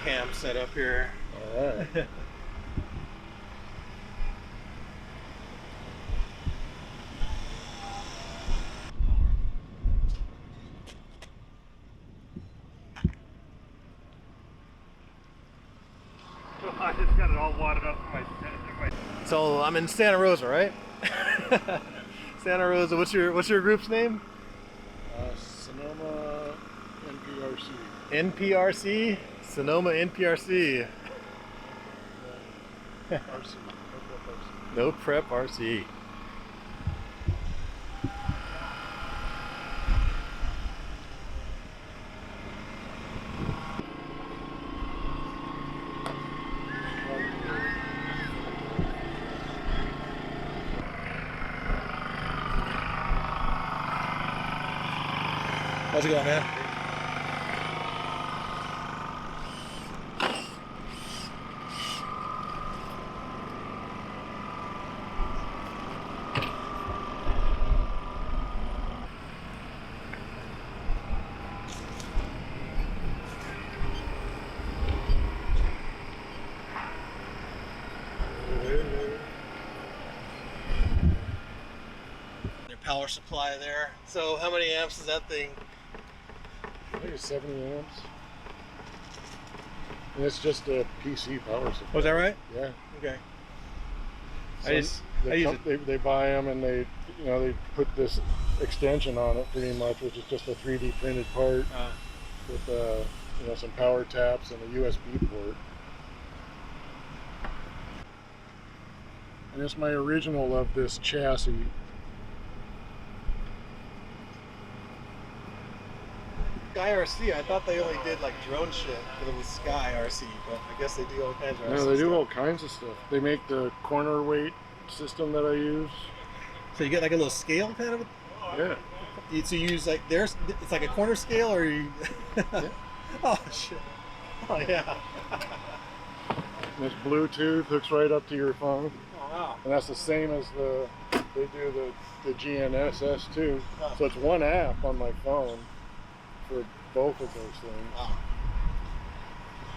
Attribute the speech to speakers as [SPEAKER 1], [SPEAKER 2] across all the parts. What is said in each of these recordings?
[SPEAKER 1] cam set up here.
[SPEAKER 2] All right.
[SPEAKER 3] I just got it all wadded up in my
[SPEAKER 1] So I'm in Santa Rosa, right? Santa Rosa. What's your group's name?
[SPEAKER 2] Sonoma NPRC.
[SPEAKER 1] NPRC? Sonoma NPRC.
[SPEAKER 2] RC.
[SPEAKER 1] No Prep RC. How's it going, man? Their power supply there. So how many amps is that thing?
[SPEAKER 2] I think it's 70 amps. And it's just a PC power supply.
[SPEAKER 1] Was that right?
[SPEAKER 2] Yeah.
[SPEAKER 1] Okay.
[SPEAKER 2] So they buy them and they put this extension on it pretty much, which is just a 3D printed part with some power taps and a USB port. And it's my original of this chassis.
[SPEAKER 1] Sky RC, I thought they only did like drone shit, but it was Sky RC, but I guess they do all kinds of RC
[SPEAKER 2] No, they do
[SPEAKER 1] stuff.
[SPEAKER 2] all kinds of stuff. They make the corner weight system that I use.
[SPEAKER 1] So you get like a little scale kind of?
[SPEAKER 2] Yeah.
[SPEAKER 1] So you use like it's like a corner scale, or you?
[SPEAKER 2] Yeah.
[SPEAKER 1] Oh shit! Oh yeah.
[SPEAKER 2] And it's Bluetooth, hooks right up to your phone.
[SPEAKER 1] Oh wow.
[SPEAKER 2] And that's the same as they do the GNSS too.
[SPEAKER 1] Oh.
[SPEAKER 2] So it's one app on my phone for both of those things.
[SPEAKER 1] Wow.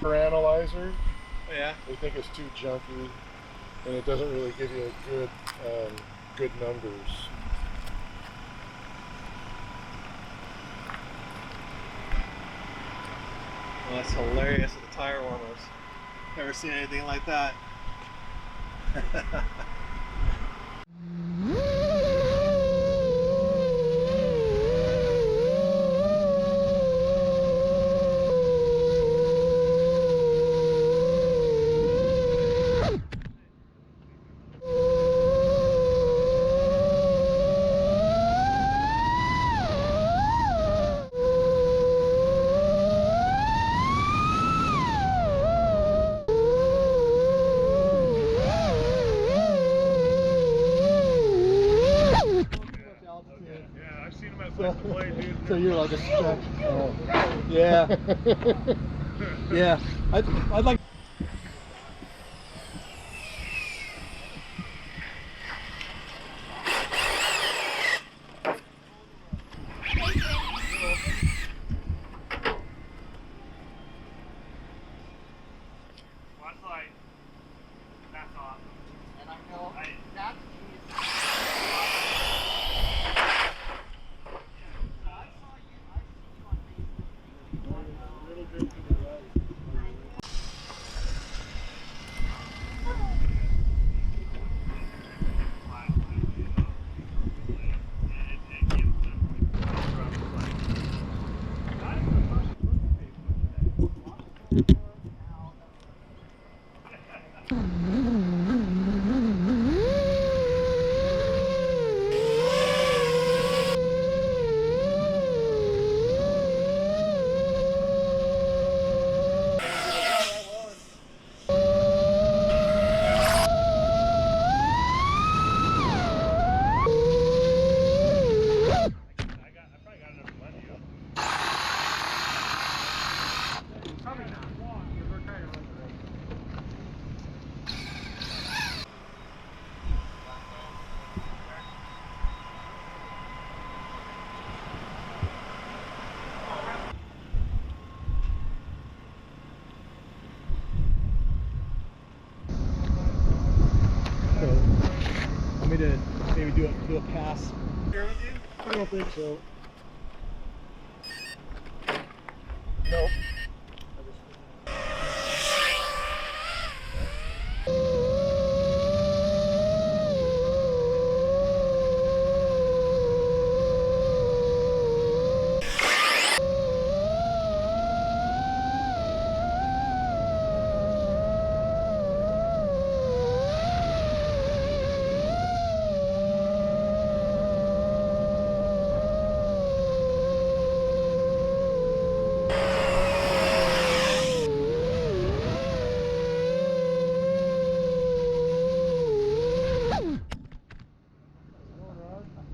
[SPEAKER 2] For analyzer,
[SPEAKER 1] Oh, yeah.
[SPEAKER 2] they think it's too junky, and it doesn't really give you a good numbers.
[SPEAKER 1] Well, that's hilarious with the tire warmers. Never seen anything like that.
[SPEAKER 2] So you're like a stretch. Oh.
[SPEAKER 1] Yeah. Yeah. I'd like.
[SPEAKER 3] That's awesome.
[SPEAKER 4] And I go, that's
[SPEAKER 1] Here with you?
[SPEAKER 2] I don't think so. Nope.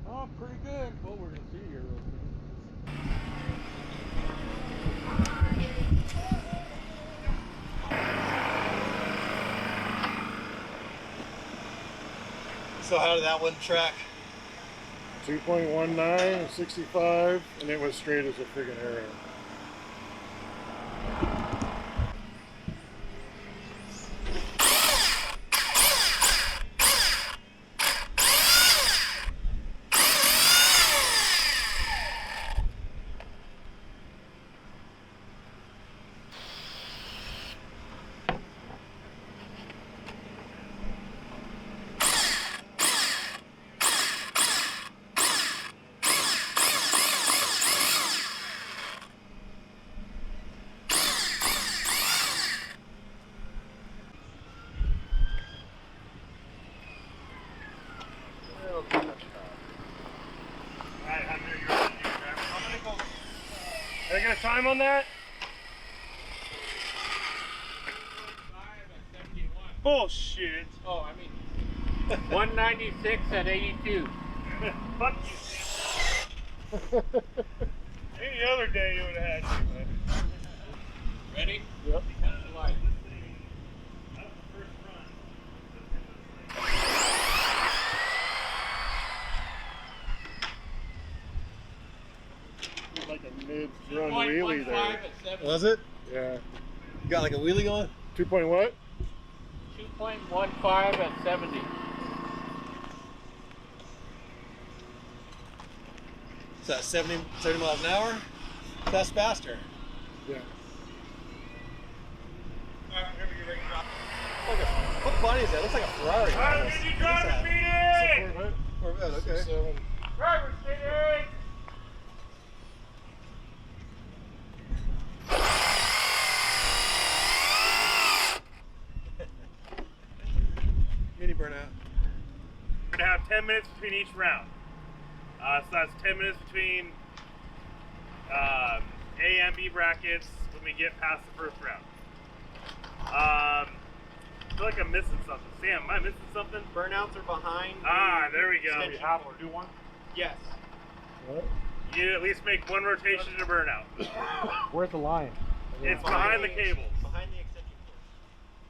[SPEAKER 2] Oh, pretty good. What we're gonna see here real quick.
[SPEAKER 1] So how did that one track?
[SPEAKER 2] 2.19, 65, and it was straight as a friggin' arrow.
[SPEAKER 3] Can I get a time on that? Bullshit.
[SPEAKER 5] Oh, I mean, 196 at 82.
[SPEAKER 3] Fuck you. Any other day you would have had me, but.
[SPEAKER 5] Ready?
[SPEAKER 2] Yep.
[SPEAKER 5] Light.
[SPEAKER 3] That was the first run.
[SPEAKER 2] Like a mid-run wheelie
[SPEAKER 5] 2.15
[SPEAKER 2] there.
[SPEAKER 5] at 70.
[SPEAKER 1] Was it?
[SPEAKER 2] Yeah.
[SPEAKER 1] You got like a wheelie going?
[SPEAKER 2] 2 point what?
[SPEAKER 5] 2.15 at 70.
[SPEAKER 1] Is that 70 miles an hour? That's faster.
[SPEAKER 2] Yeah.
[SPEAKER 1] What body is that? It looks like a Ferrari.
[SPEAKER 3] Alright, did you drive it, meeting?
[SPEAKER 1] Corvette, okay.
[SPEAKER 2] 7.
[SPEAKER 3] Driver's meeting!
[SPEAKER 1] Mini burnout.
[SPEAKER 3] We're gonna have 10 minutes between each round. So that's 10 minutes between A and B brackets when we get past the first round. I feel like I'm missing something. Sam, am I missing something?
[SPEAKER 5] Burnouts are behind.
[SPEAKER 3] Ah, there we go.
[SPEAKER 5] You have to do one? Yes.
[SPEAKER 2] What?
[SPEAKER 3] You need to at least make one rotation to burnout.
[SPEAKER 2] Where's the line?
[SPEAKER 3] It's behind the cables.